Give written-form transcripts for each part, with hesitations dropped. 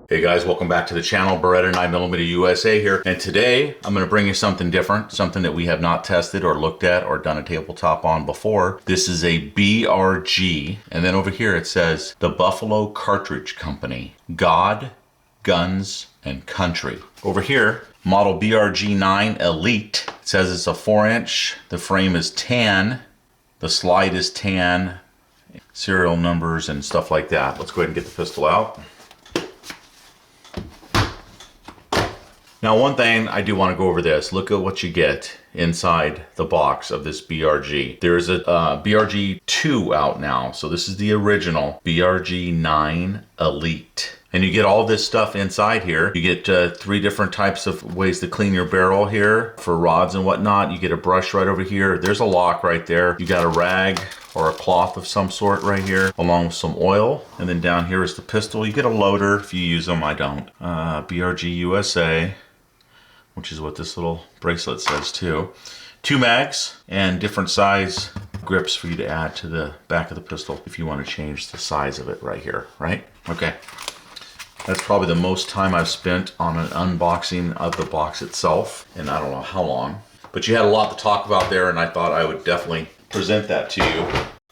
Hey guys, welcome back to the channel. Beretta 9mm USA here, and today I'm going to bring you something different, something that we have not tested or looked at or done a tabletop on before. This is a BRG, and then over here it says the Buffalo Cartridge Company, God, Guns, and Country. Over here, model BRG9 Elite. It says it's a 4-inch, the frame is tan, the slide is tan, serial numbers and stuff like that. Let's go ahead and get the pistol out. Now, one thing I do want to go over this. Look at what you get inside the box of this BRG. There's a BRG2 out now. So this is the original BRG9 Elite. And you get all this stuff inside here. You get 3 different types of ways to clean your barrel here for rods and whatnot. You get a brush right over here. There's a lock right there. You got a rag or a cloth of some sort right here, along with some oil. And then down here is the pistol. You get a loader if you use them. I don't. BRG USA, which is what this little bracelet says too. 2 mags and different size grips for you to add to the back of the pistol if you want to change the size of it right here, right? Okay. That's probably the most time I've spent on an unboxing of the box itself, and I don't know how long. But you had a lot to talk about there, and I thought I would definitely present that to you.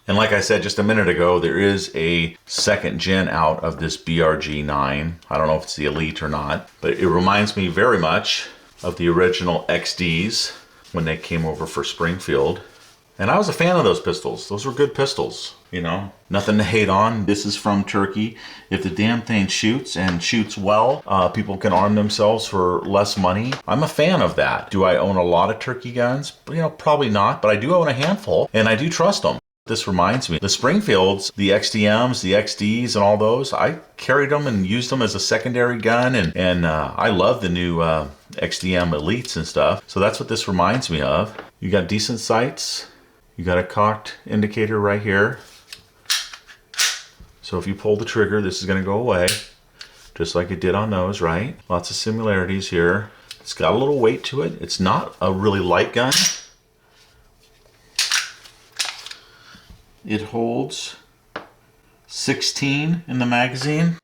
And like I said just a minute ago, there is a 2nd gen out of this BRG9. I don't know if it's the Elite or not, but it reminds me very much of the original XDs when they came over for Springfield. And I was a fan of those pistols. Those were good pistols, you know, nothing to hate on. This is from Turkey. If the damn thing shoots and shoots well, people can arm themselves for less money. I'm a fan of that. Do I own a lot of Turkey guns? You know, probably not, but I do own a handful and I do trust them. This reminds me, the Springfields, the XDMs, the XDs, and all those, I carried them and used them as a secondary gun, and I love the new XDM Elites and stuff. So that's what this reminds me of. You got decent sights. You got a cocked indicator right here. So if you pull the trigger, this is going to go away, just like it did on those, right? Lots of similarities here. It's got a little weight to it. It's not a really light gun. It holds 16 in the magazine,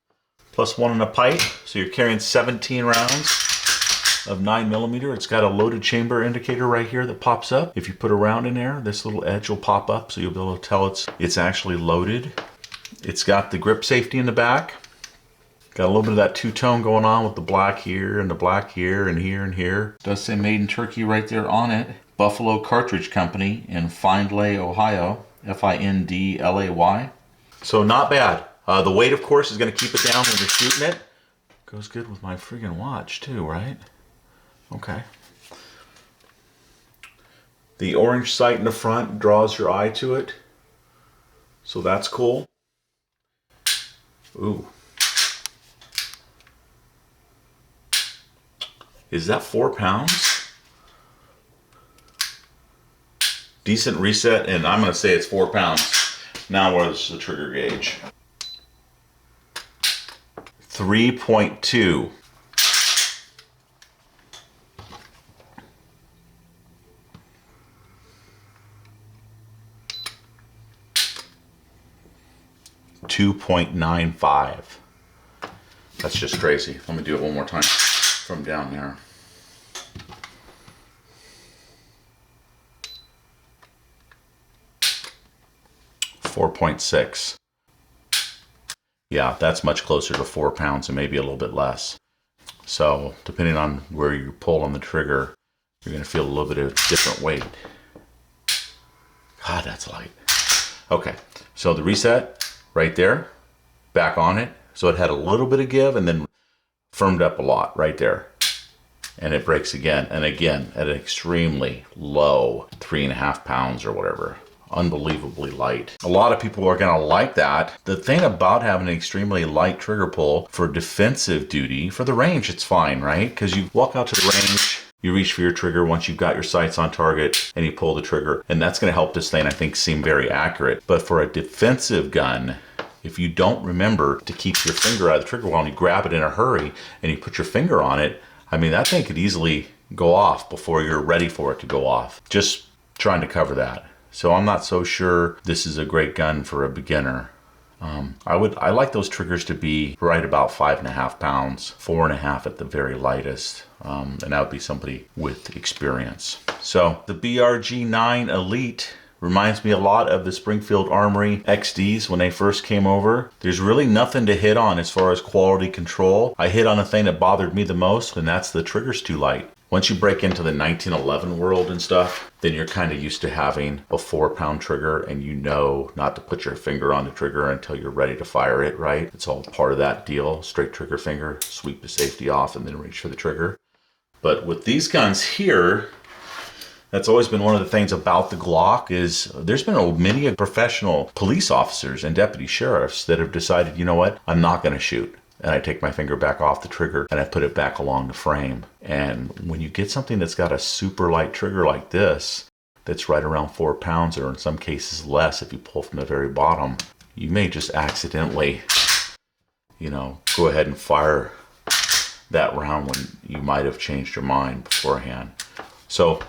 plus 1 in a pipe. So you're carrying 17 rounds of 9mm. It's got a loaded chamber indicator right here that pops up. If you put a round in there, this little edge will pop up, so you'll be able to tell it's actually loaded. It's got the grip safety in the back. Got a little bit of that two-tone going on with the black here and the black here and here and here. It does say made in Turkey right there on it. Buffalo Cartridge Company in Findlay, Ohio. Findlay. So not bad. The weight, of course, is going to keep it down when you're shooting it. Goes good with my friggin' watch too, right? Okay. The orange sight in the front draws your eye to it, so that's cool. Ooh. Is that 4 pounds? Decent reset, and I'm going to say it's 4 pounds. Now where's the trigger gauge? 3.2. .95. That's just crazy. Let me do it one more time from down there. 4.6. Yeah, that's much closer to 4 pounds and maybe a little bit less. So depending on where you pull on the trigger, you're going to feel a little bit of different weight. God, that's light. Okay, so the reset right there, back on it. So it had a little bit of give and then firmed up a lot right there. And it breaks again and again at an extremely low 3.5 pounds or whatever. Unbelievably light. A lot of people are going to like that. The thing about having an extremely light trigger pull for defensive duty, for the range, it's fine, right? Because you walk out to the range, you reach for your trigger once you've got your sights on target, and you pull the trigger. And that's going to help this thing, I think, seem very accurate. But for a defensive gun, if you don't remember to keep your finger out of the trigger while you grab it in a hurry and you put your finger on it, I mean, that thing could easily go off before you're ready for it to go off. Just trying to cover that. So I'm not so sure this is a great gun for a beginner. I like those triggers to be right about 5.5 pounds, 4.5 at the very lightest. And that would be somebody with experience. So the BRG9 Elite reminds me a lot of the Springfield Armory XDs when they first came over. There's really nothing to hit on as far as quality control. I hit on the thing that bothered me the most, and that's the trigger's too light. Once you break into the 1911 world and stuff, then you're kind of used to having a 4-pound trigger, and you know not to put your finger on the trigger until you're ready to fire it, right? It's all part of that deal. Straight trigger finger, sweep the safety off, and then reach for the trigger. But with these guns here, that's always been one of the things about the Glock is there's been many professional police officers and deputy sheriffs that have decided, you know what, I'm not going to shoot. And I take my finger back off the trigger and I put it back along the frame. And when you get something that's got a super light trigger like this, that's right around 4 pounds, or in some cases less if you pull from the very bottom, you may just accidentally, go ahead and fire that round when you might have changed your mind beforehand. So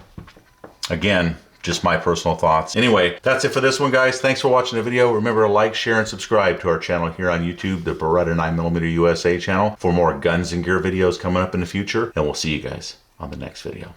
again, just my personal thoughts. Anyway, that's it for this one, guys. Thanks for watching the video. Remember to like, share, and subscribe to our channel here on YouTube, the Beretta 9mm USA channel, for more guns and gear videos coming up in the future. And we'll see you guys on the next video.